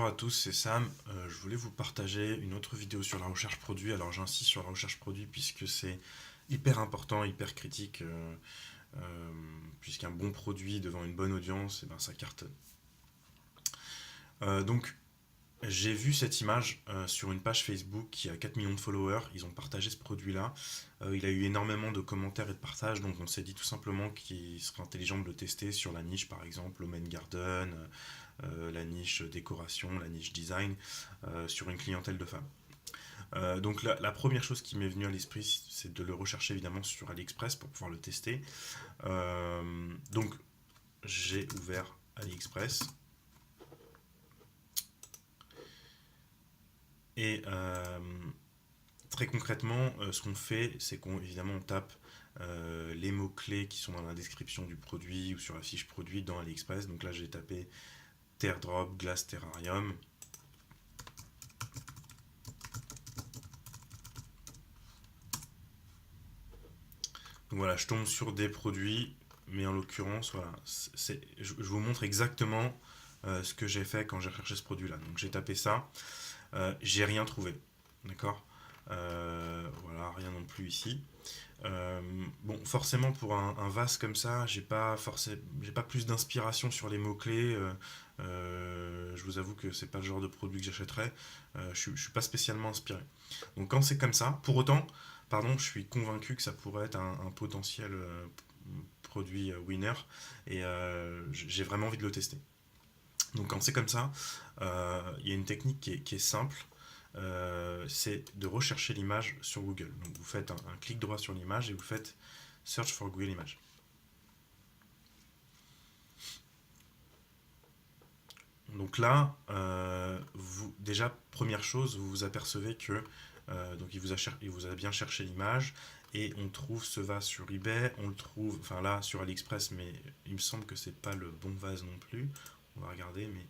Bonjour à tous, c'est Sam. Je voulais vous partager une autre vidéo sur la recherche produit. Alors j'insiste sur la recherche produit puisque c'est hyper important, hyper critique, puisqu'un bon produit devant une bonne audience, eh ben, ça cartonne. Donc j'ai vu cette image sur une page Facebook qui a 4 millions de followers. Ils ont partagé ce produit-là. Il a eu énormément de commentaires et de partages, donc on s'est dit tout simplement qu'il serait intelligent de le tester sur la niche, par exemple, Home and Garden, la niche décoration, la niche design, sur une clientèle de femmes. Donc la première chose qui m'est venue à l'esprit, c'est de le rechercher évidemment sur AliExpress pour pouvoir le tester. Donc j'ai ouvert AliExpress. Et très concrètement, ce qu'on fait, c'est qu'on évidemment on tape les mots-clés qui sont dans la description du produit ou sur la fiche produit dans AliExpress. Donc là, j'ai tapé Teardrop Glass Terrarium. Donc voilà, je tombe sur des produits, mais en l'occurrence, voilà, je vous montre exactement ce que j'ai fait quand j'ai recherché ce produit-là. Donc j'ai tapé ça, j'ai rien trouvé, d'accord. Voilà, rien non plus ici. Bon, forcément pour un vase comme ça, j'ai pas plus d'inspiration sur les mots clés. Je vous avoue que c'est pas le genre de produit que j'achèterais. Je suis pas spécialement inspiré. Donc quand c'est comme ça, pour autant, pardon, je suis convaincu que ça pourrait être un potentiel produit winner et j'ai vraiment envie de le tester. Donc quand c'est comme ça, il y a une technique qui est simple. C'est de rechercher l'image sur Google. Donc vous faites un clic droit sur l'image et vous faites Search for Google Image. Donc là, déjà, première chose, vous vous apercevez que donc il vous a bien cherché l'image et on trouve ce vase sur eBay, on le trouve, enfin là sur AliExpress, mais il me semble que c'est pas le bon vase non plus. On va regarder, mais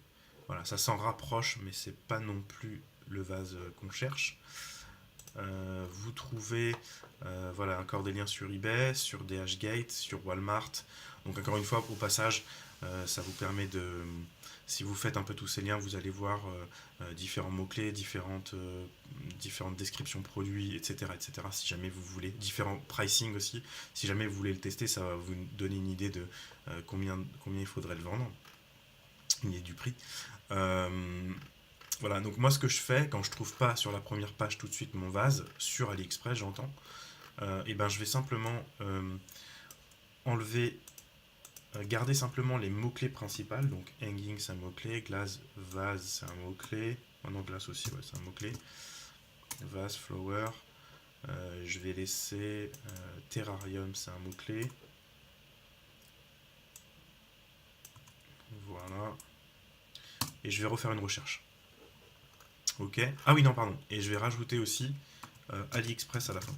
voilà, ça s'en rapproche, mais c'est pas non plus le vase qu'on cherche. Vous trouvez voilà, encore des liens sur eBay, sur DHgate, sur Walmart. Donc encore une fois, au passage, ça vous permet de... Si vous faites un peu tous ces liens, vous allez voir différents mots-clés, différentes descriptions produits, etc., etc. Si jamais vous voulez, différents pricing aussi. Si jamais vous voulez le tester, ça va vous donner une idée de combien il faudrait le vendre, une idée du prix. Voilà, donc moi ce que je fais quand je trouve pas sur la première page tout de suite mon vase, sur AliExpress j'entends, et ben je vais simplement enlever, garder simplement les mots-clés principaux, donc hanging c'est un mot-clé, glass, vase c'est un mot-clé, oh non glass aussi ouais, c'est un mot-clé, vase, flower, je vais laisser terrarium c'est un mot-clé, voilà, et je vais refaire une recherche. Ok. Ah oui, non, pardon. Et je vais rajouter aussi AliExpress à la fin.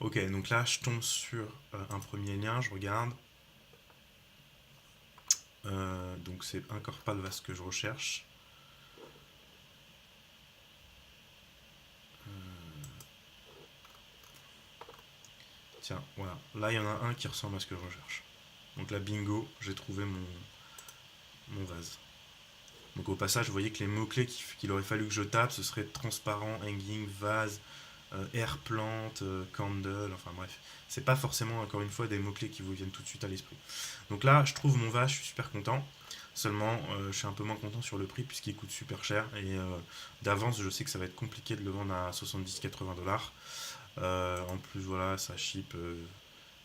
Ok, donc là, je tombe sur un premier lien, je regarde. Donc c'est encore pas le vase que je recherche. Tiens, voilà. Là, il y en a un qui ressemble à ce que je recherche. Donc là, bingo, j'ai trouvé mon vase. Donc au passage, vous voyez que les mots-clés qu'il aurait fallu que je tape, ce serait transparent, hanging, vase, air plant, candle, enfin bref. C'est pas forcément, encore une fois, des mots-clés qui vous viennent tout de suite à l'esprit. Donc là, je trouve mon vase, je suis super content. Seulement, je suis un peu moins content sur le prix puisqu'il coûte super cher. Et d'avance, je sais que ça va être compliqué de le vendre à 70-80 $. En plus, voilà, ça ship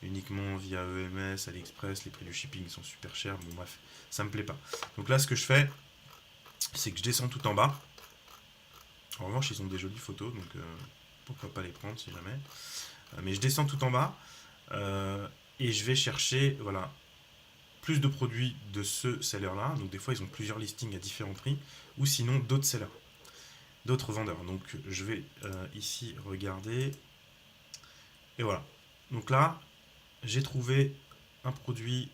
uniquement via EMS, AliExpress. Les prix du shipping sont super chers. Bon, bref, ça me plaît pas. Donc là, ce que je fais, c'est que je descends tout en bas. En revanche, ils ont des jolies photos, donc pourquoi pas les prendre si jamais. Mais je descends tout en bas et je vais chercher voilà, plus de produits de ce seller-là. Donc des fois, ils ont plusieurs listings à différents prix, ou sinon d'autres sellers, d'autres vendeurs. Donc je vais ici regarder. Et voilà. Donc là, j'ai trouvé un produit.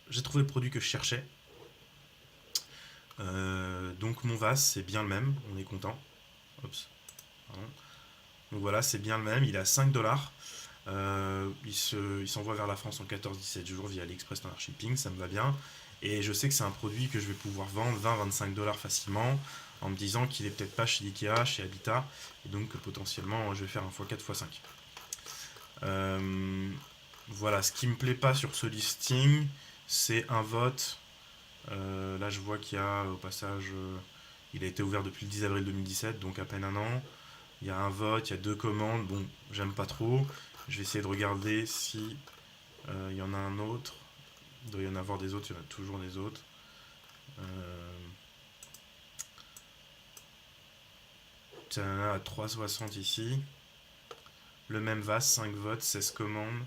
J'ai trouvé le produit que je cherchais. Donc mon vase, c'est bien le même. On est content. Oups. Pardon. Donc voilà, c'est bien le même. Il est à 5 $. Il s'envoie vers la France en 14-17 jours via AliExpress Standard Shipping, ça me va bien. Et je sais que c'est un produit que je vais pouvoir vendre 20-25 $ facilement, en me disant qu'il est peut-être pas chez Ikea, chez Habitat, et donc potentiellement je vais faire un x4, x5. Voilà, ce qui me plaît pas sur ce listing, c'est un vote. Là, je vois qu'il y a, au passage, il a été ouvert depuis le 10 avril 2017, donc à peine un an. Il y a un vote, il y a 2 commandes. Bon, j'aime pas trop. Je vais essayer de regarder si il y en a un autre. Il doit y en avoir des autres, il y en a toujours des autres. Il y en a à 3,60 ici. Le même vase, 5 votes, 16 commandes.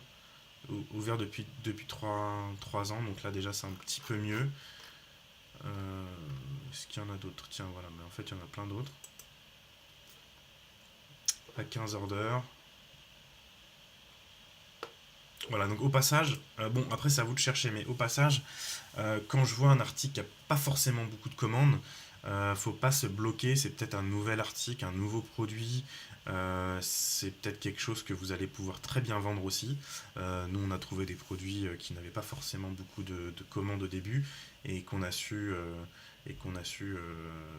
Ouvert depuis 3 ans, donc là déjà c'est un petit peu mieux. Est-ce qu'il y en a d'autres? Tiens, voilà, mais en fait il y en a plein d'autres. À 15 orders. Voilà, donc au passage, bon après c'est à vous de chercher, mais au passage, quand je vois un article qui n'a pas forcément beaucoup de commandes, faut pas se bloquer, c'est peut-être un nouvel article, un nouveau produit, c'est peut-être quelque chose que vous allez pouvoir très bien vendre aussi. Nous on a trouvé des produits qui n'avaient pas forcément beaucoup de commandes au début et qu'on a su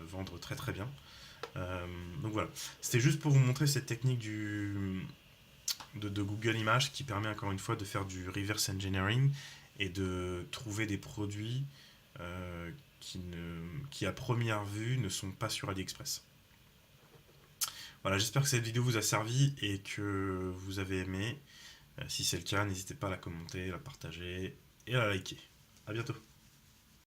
vendre très très bien. Donc voilà, c'était juste pour vous montrer cette technique de Google Images qui permet encore une fois de faire du reverse engineering et de trouver des produits euh, qui à première vue ne sont pas sur AliExpress. Voilà, j'espère que cette vidéo vous a servi et que vous avez aimé. Si c'est le cas, n'hésitez pas à la commenter, à la partager et à la liker. A bientôt.